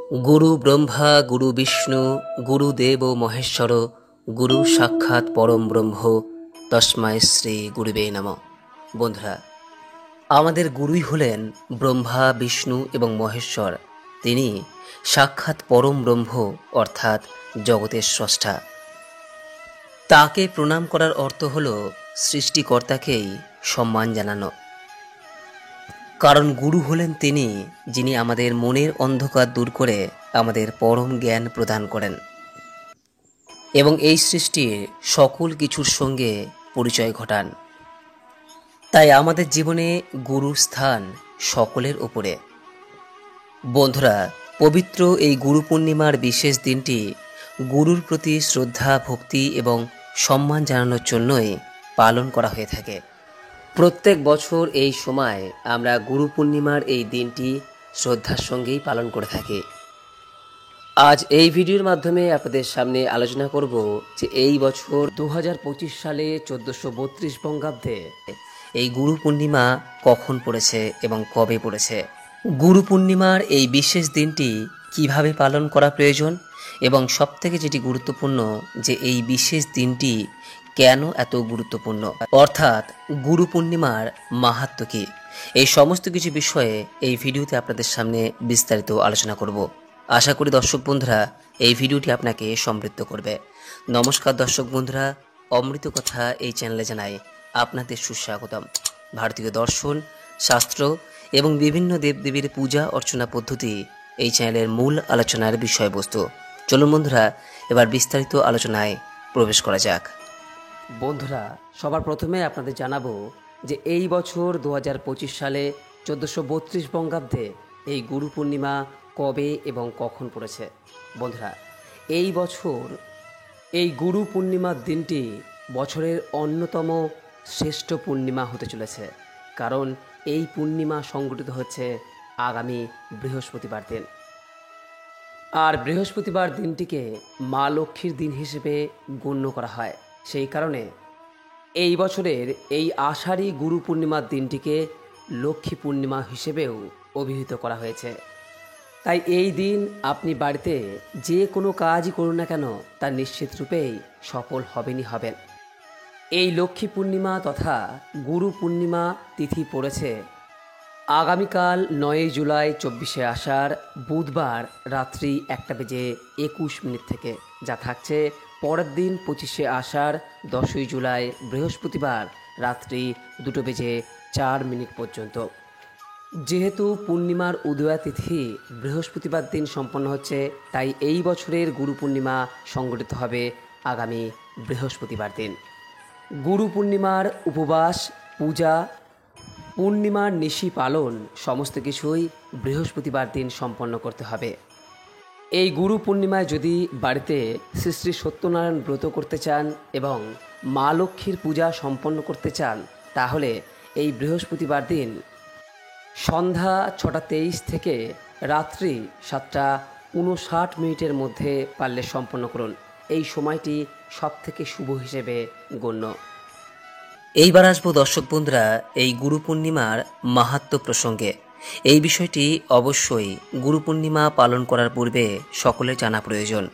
गुरु ब्रह्मा गुरु विष्णु गुरुदेव महेश्वर गुरु साक्षाৎ परम ब्रह्म तस्मै श्री गुरुवे नमः। বন্ধুরা, আমাদের গুরুই হলেন ব্রহ্মা বিষ্ণু এবং মহেশ্বর। তিনি সাক্ষাৎ পরম ব্রহ্ম অর্থাৎ জগতের স্রষ্টা। তাকে প্রণাম করার অর্থ হল সৃষ্টিকর্তাকেই সম্মান জানানো। কারণ গুরু হলেন তিনি, যিনি আমাদের মনের অন্ধকার দূর করে আমাদের পরম জ্ঞান প্রদান করেন এবং এই সৃষ্টির সকল কিছুর সঙ্গে পরিচয় ঘটান। তাই আমাদের জীবনে গুরুর স্থান সকলের উপরে। বন্ধুরা, পবিত্র এই গুরু পূর্ণিমার বিশেষ দিনটি গুরুর প্রতি শ্রদ্ধা ভক্তি এবং সম্মান জানানোর জন্যই পালন করা হয়ে থাকে। প্রত্যেক বছর এই সময় আমরা গুরু পূর্ণিমার এই দিনটি শ্রদ্ধার সঙ্গেই পালন করে থাকি। আজ এই ভিডিওর মাধ্যমে আপনাদের সামনে আলোচনা করব যে এই বছর 2025 সালে 1432 বঙ্গাব্দে এই গুরু পূর্ণিমা কখন পড়েছে এবং কবে পড়েছে। গুরু পূর্ণিমার এই বিশেষ দিনটি কিভাবে পালন করা প্রয়োজন এবং সবথেকে যেটি গুরুত্বপূর্ণ যে এই বিশেষ দিনটি কেন এত গুরুত্বপূর্ণ, অর্থাৎ গুরু পূর্ণিমার মাহাত্ম্য কী, এই সমস্ত কিছু বিষয়ে এই ভিডিওতে আপনাদের সামনে বিস্তারিত আলোচনা করব। আশা করি দর্শক বন্ধুরা এই ভিডিওটি আপনাকে সমৃদ্ধ করবে। নমস্কার দর্শক বন্ধুরা, অমৃত কথা এই চ্যানেলে জানাই আপনাদের সুস্বাগতম। ভারতীয় দর্শন শাস্ত্র এবং বিভিন্ন দেবদেবীর পূজা অর্চনা পদ্ধতি এই চ্যানেলের মূল আলোচনার বিষয়বস্তু। চলুন বন্ধুরা, এবার বিস্তারিত আলোচনায় প্রবেশ করা যাক। বন্ধুরা, সবার প্রথমে আপনাদের জানাবো যে এই বছর 2025 সালে 1432 বঙ্গাব্দে এই গুরু পূর্ণিমা কবে এবং কখন পড়েছে। বন্ধুরা, এই বছর এই গুরু পূর্ণিমার দিনটি বছরের অন্যতম শ্রেষ্ঠ পূর্ণিমা হতে চলেছে, কারণ এই পূর্ণিমা সংঘটিত হচ্ছে আগামী বৃহস্পতিবার দিন। আর বৃহস্পতিবার দিনটিকে মা লক্ষ্মীর দিন হিসেবে গণ্য করা হয়। সেই কারণে এই বছরের এই আষাঢ়ী গুরু পূর্ণিমার দিনটিকে লক্ষ্মী পূর্ণিমা হিসেবেও অভিহিত করা হয়েছে। তাই এই দিন আপনি বাড়িতে যে কোনো কাজই করুন না কেন তা নিশ্চিত রূপেই সফল হবেন। এই লক্ষ্মী পূর্ণিমা তথা গুরু পূর্ণিমা তিথি পড়েছে আগামীকাল 9 জুলাই 24শে আষাঢ় বুধবার রাত্রি 1:21 থেকে, যা থাকছে পরের দিন 25শে আষাঢ় 10ই জুলাই বৃহস্পতিবার রাত্রি 2:04 পর্যন্ত। যেহেতু পূর্ণিমার উদয়া তিথি বৃহস্পতিবার দিন সম্পন্ন হচ্ছে, তাই এই বছরের গুরু পূর্ণিমা সংঘটিত হবে আগামী বৃহস্পতিবার দিন। গুরু পূর্ণিমার উপবাস, পূজা, পূর্ণিমার নিশি পালন সমস্ত কিছুই বৃহস্পতিবার দিন সম্পন্ন করতে হবে। এই গুরু পূর্ণিমায় যদি বাড়িতে শ্রী শ্রী সত্যনারায়ণ ব্রত করতে চান এবং মা লক্ষ্মীর পূজা সম্পন্ন করতে চান, তাহলে এই বৃহস্পতিবার দিন সন্ধ্যা 6:23 থেকে রাত্রি 7:59 মধ্যে পারলে সম্পন্ন করুন। এই সময়টি সবথেকে শুভ হিসেবে গণ্য। এইবার আসবো দর্শক বন্ধুরা এই গুরু পূর্ণিমার মাহাত্ম্য প্রসঙ্গে। এই বিষয়টি অবশ্যই গুরু পূর্ণিমা পালন করার পূর্বে সকলের জানা প্রয়োজন।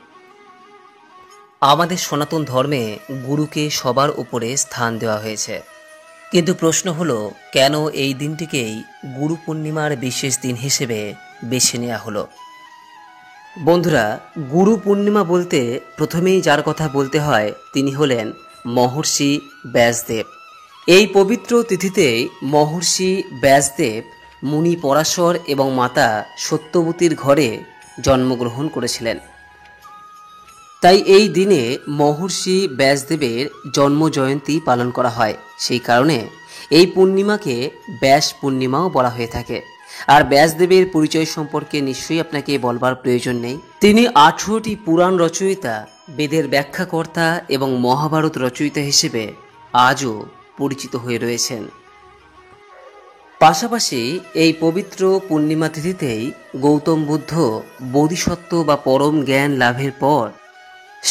আমাদের সনাতন ধর্মে গুরুকে সবার উপরে স্থান দেওয়া হয়েছে, কিন্তু প্রশ্ন হলো কেন এই দিনটিকেই গুরু পূর্ণিমার বিশেষ দিন হিসেবে বেছে নেওয়া হলো। বন্ধুরা, গুরু পূর্ণিমা বলতে প্রথমেই যার কথা বলতে হয় তিনি হলেন মহর্ষি ব্যাসদেব। এই পবিত্র তিথিতেই মহর্ষি ব্যাসদেব মুনি পরাশর এবং মাতা সত্যবতীর ঘরে জন্মগ্রহণ করেছিলেন। তাই এই দিনে মহর্ষি ব্যাসদেবের জন্মজয়ন্তী পালন করা হয়। সেই কারণে এই পূর্ণিমাকে ব্যাস পূর্ণিমাও বলা হয়ে থাকে। আর ব্যাসদেবের পরিচয় সম্পর্কে নিশ্চয়ই আপনাকে বলবার প্রয়োজন নেই। তিনি 18টি পুরাণ রচয়িতা, বেদের ব্যাখ্যাকর্তা এবং মহাভারত রচয়িতা হিসেবে আজও পরিচিত হয়ে রয়েছেন। পাশাপাশি এই পবিত্র পূর্ণিমা তিথিতেই গৌতম বুদ্ধ বোধিসত্ত্ব বা পরম জ্ঞান লাভের পর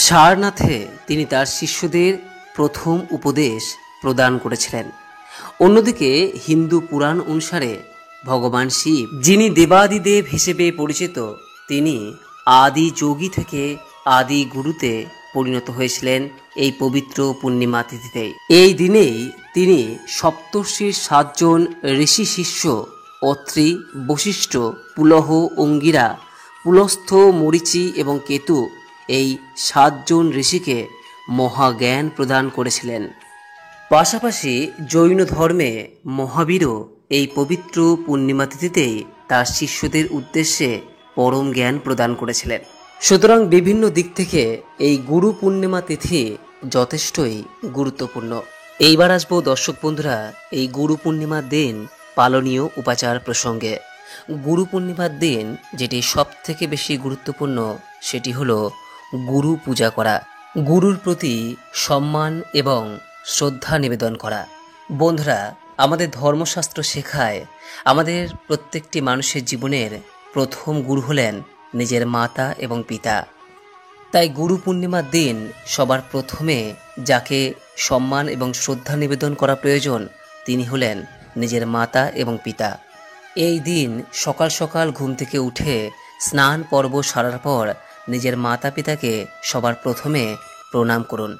সারনাথে তিনি তার শিষ্যদের প্রথম উপদেশ প্রদান করেছিলেন। অন্যদিকে হিন্দু পুরাণ অনুসারে ভগবান শিব, যিনি দেবাদিদেব হিসেবে পরিচিত, তিনি আদি যোগী থেকে আদি গুরুতে পরিণত হয়েছিলেন এই পবিত্র পূর্ণিমা তিথিতে। এই দিনেই তিনি সপ্তর্ষির 7 জন ঋষি শিষ্য অত্রি, বশিষ্ঠ, পুলহ, অঙ্গিরা, পুলস্থ, মরীচি এবং কেতু এই 7 জন ঋষিকে মহাজ্ঞান প্রদান করেছিলেন। পাশাপাশি জৈন ধর্মে মহাবীরও এই পবিত্র পূর্ণিমা তিথিতেই তার শিষ্যদের উদ্দেশ্যে পরম জ্ঞান প্রদান করেছিলেন। সুতরাং বিভিন্ন দিক থেকে এই গুরু পূর্ণিমা তিথি যথেষ্টই গুরুত্বপূর্ণ। এইবার আসবো দর্শক বন্ধুরা এই গুরু পূর্ণিমার দিন পালনীয় উপাচার প্রসঙ্গে। গুরু পূর্ণিমার দিন যেটি সব থেকে বেশি গুরুত্বপূর্ণ সেটি হলো গুরু পূজা করা, গুরুর প্রতি সম্মান এবং শ্রদ্ধা নিবেদন করা। বন্ধুরা, আমাদের ধর্মশাস্ত্র শেখায় আমাদের প্রত্যেকটি মানুষের জীবনের প্রথম গুরু হলেন নিজের মাতা এবং পিতা। তাই গুরু পূর্ণিমার দিন সবার প্রথমে যাকে সম্মান এবং শ্রদ্ধা নিবেদন করা প্রয়োজন তিনি হলেন নিজের মাতা এবং পিতা। এই দিন সকাল সকাল ঘুম থেকে উঠে স্নান পর্ব সারার পর নিজের মাতা পিতাকে সবার প্রথমে প্রণাম করুন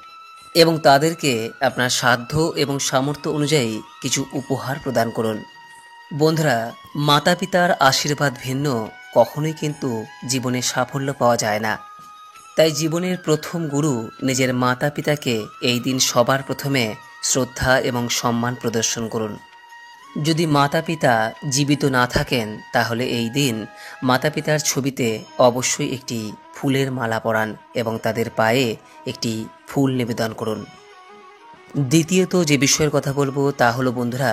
এবং তাদেরকে আপনার সাধ্য এবং সামর্থ্য অনুযায়ী কিছু উপহার প্রদান করুন। বন্ধুরা, মাতা পিতার আশীর্বাদ ভিন্ন কখনোই কিন্তু জীবনে সাফল্য পাওয়া যায় না। তাই জীবনের প্রথম গুরু নিজের মাতা পিতাকে এই দিন সবার প্রথমে শ্রদ্ধা এবং সম্মান প্রদর্শন করুন। যদি মাতা পিতা জীবিত না থাকেন তাহলে এই দিন মাতা পিতার ছবিতে অবশ্যই একটি ফুলের মালা পরান এবং তাদের পায়ে একটি ফুল নিবেদন করুন। দ্বিতীয়ত যে বিষয়ের কথা বলবো তা হলো বন্ধুরা,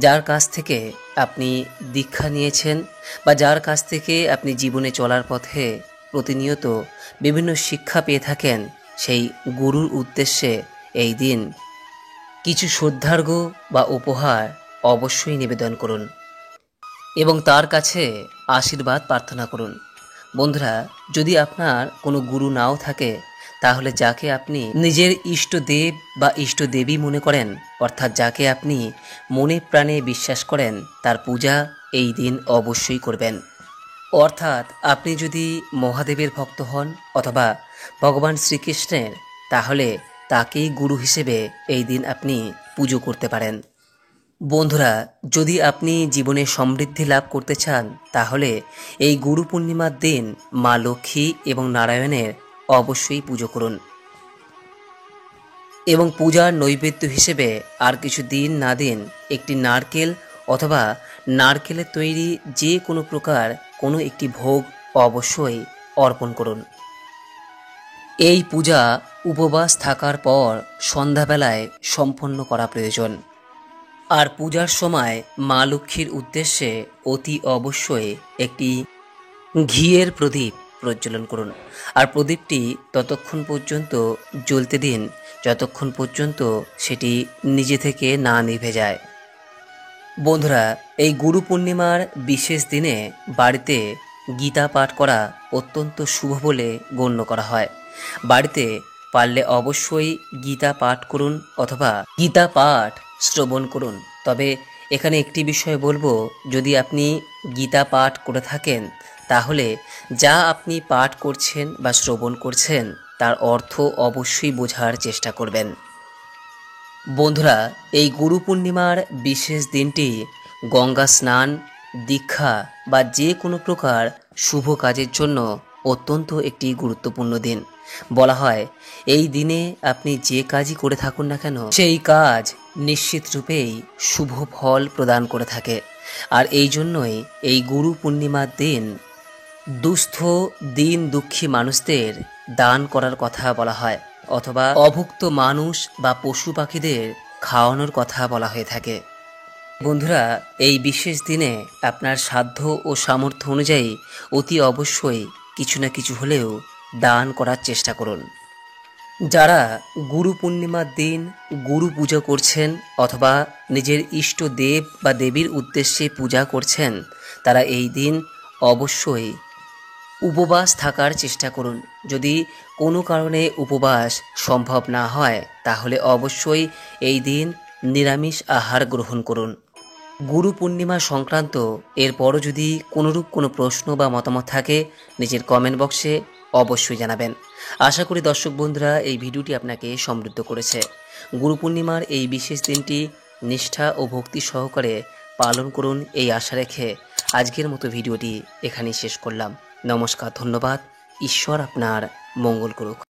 যার কাছ থেকে আপনি দীক্ষা নিয়েছেন বা যার কাছ থেকে আপনি জীবনে চলার পথে প্রতিনিয়ত বিভিন্ন শিক্ষা পেয়ে থাকেন সেই গুরুর উদ্দেশ্যে এই দিন কিছু শ্রদ্ধার্ঘ্য বা উপহার অবশ্যই নিবেদন করুন এবং তার কাছে আশীর্বাদ প্রার্থনা করুন। বন্ধুরা, যদি আপনার কোনো গুরু নাও থাকে তাহলে যাকে আপনি নিজের ইষ্টদেব বা ইষ্টদেবী মনে করেন, অর্থাৎ যাকে আপনি মনে প্রাণে বিশ্বাস করেন, তার পূজা এই দিন অবশ্যই করবেন। অর্থাৎ আপনি যদি মহাদেবের ভক্ত হন অথবা ভগবান শ্রীকৃষ্ণের, তাহলে তাকেই গুরু হিসেবে এই দিন আপনি পুজো করতে পারেন। বন্ধুরা, যদি আপনি জীবনে সমৃদ্ধি লাভ করতে চান তাহলে এই গুরু পূর্ণিমার দিন মা লক্ষ্মী এবং নারায়ণের অবশ্যই পুজো করুন এবং পূজার নৈবেদ্য হিসেবে আর কিছু দিন না দিন একটি নারকেল অথবা নারকেলের তৈরি যে কোনো প্রকার কোনো একটি ভোগ অবশ্যই অর্পণ করুন। এই পূজা উপবাস থাকার পর সন্ধ্যাবেলায় সম্পন্ন করা প্রয়োজন। আর পূজার সময় মা লক্ষ্মীর উদ্দেশ্যে অতি অবশ্যই একটি ঘিয়ের প্রদীপ প্রজ্বলন করুন। আর প্রদীপটি ততক্ষণ পর্যন্ত জ্বলতে দিন যতক্ষণ পর্যন্ত সেটি নিজে থেকে না নিভে যায়। বন্ধুরা, এই গুরু পূর্ণিমার বিশেষ দিনে বাড়িতে গীতা পাঠ করা অত্যন্ত শুভ বলে গণ্য করা হয়। বাড়িতে পারলে অবশ্যই গীতা পাঠ করুন অথবা গীতা পাঠ শ্রবণ করুন। তবে এখানে একটি বিষয় বলবো, যদি আপনি গীতা পাঠ করে থাকেন তাহলে যা আপনি পাঠ করছেন বা শ্রবণ করছেন তার অর্থ অবশ্যই বোঝার চেষ্টা করবেন। বন্ধুরা, এই গুরু পূর্ণিমার বিশেষ দিনটি গঙ্গা স্নান, দীক্ষা বা যে কোনো প্রকার শুভ কাজের জন্য অত্যন্ত একটি গুরুত্বপূর্ণ দিন। বলা হয় এই দিনে আপনি যে কাজই করে থাকুন না কেন সেই কাজ নিশ্চিত রূপেই শুভ ফল প্রদান করে থাকে। আর এই জন্যই এই গুরু পূর্ণিমার দিন দুস্থ দিন দুঃখী মানুষদের দান করার কথা বলা হয় অথবা অভুক্ত মানুষ বা পশু পাখিদের খাওয়ানোর কথা বলা হয়ে থাকে। বন্ধুরা, এই বিশেষ দিনে আপনার সাধ্য ও সামর্থ্য অনুযায়ী অতি অবশ্যই কিছু না কিছু হলেও দান করার চেষ্টা করুন। যারা গুরু পূর্ণিমার দিন গুরু পূজা করছেন অথবা নিজের ইষ্ট দেব বা দেবীর উদ্দেশ্যে পূজা করছেন তারা এই দিন অবশ্যই উপবাস থাকার চেষ্টা করুন। যদি কোনো কারণে উপবাস সম্ভব না হয় তাহলে অবশ্যই এই দিন নিরামিষ আহার গ্রহণ করুন। গুরু পূর্ণিমা সংক্রান্ত এরপরও যদি কোনোরূপ কোনো প্রশ্ন বা মতামত থাকে নিজের কমেন্ট বক্সে অবশ্যই জানাবেন। আশা করি দর্শক বন্ধুরা এই ভিডিওটি আপনাকে সমৃদ্ধ করেছে। গুরু পূর্ণিমার এই বিশেষ দিনটি নিষ্ঠা ও ভক্তি সহকারে পালন করুন এই আশা রেখে আজকের মতো ভিডিওটি এখানেই শেষ করলাম। নমস্কার, ধন্যবাদ। ঈশ্বর আপনার মঙ্গল করুক।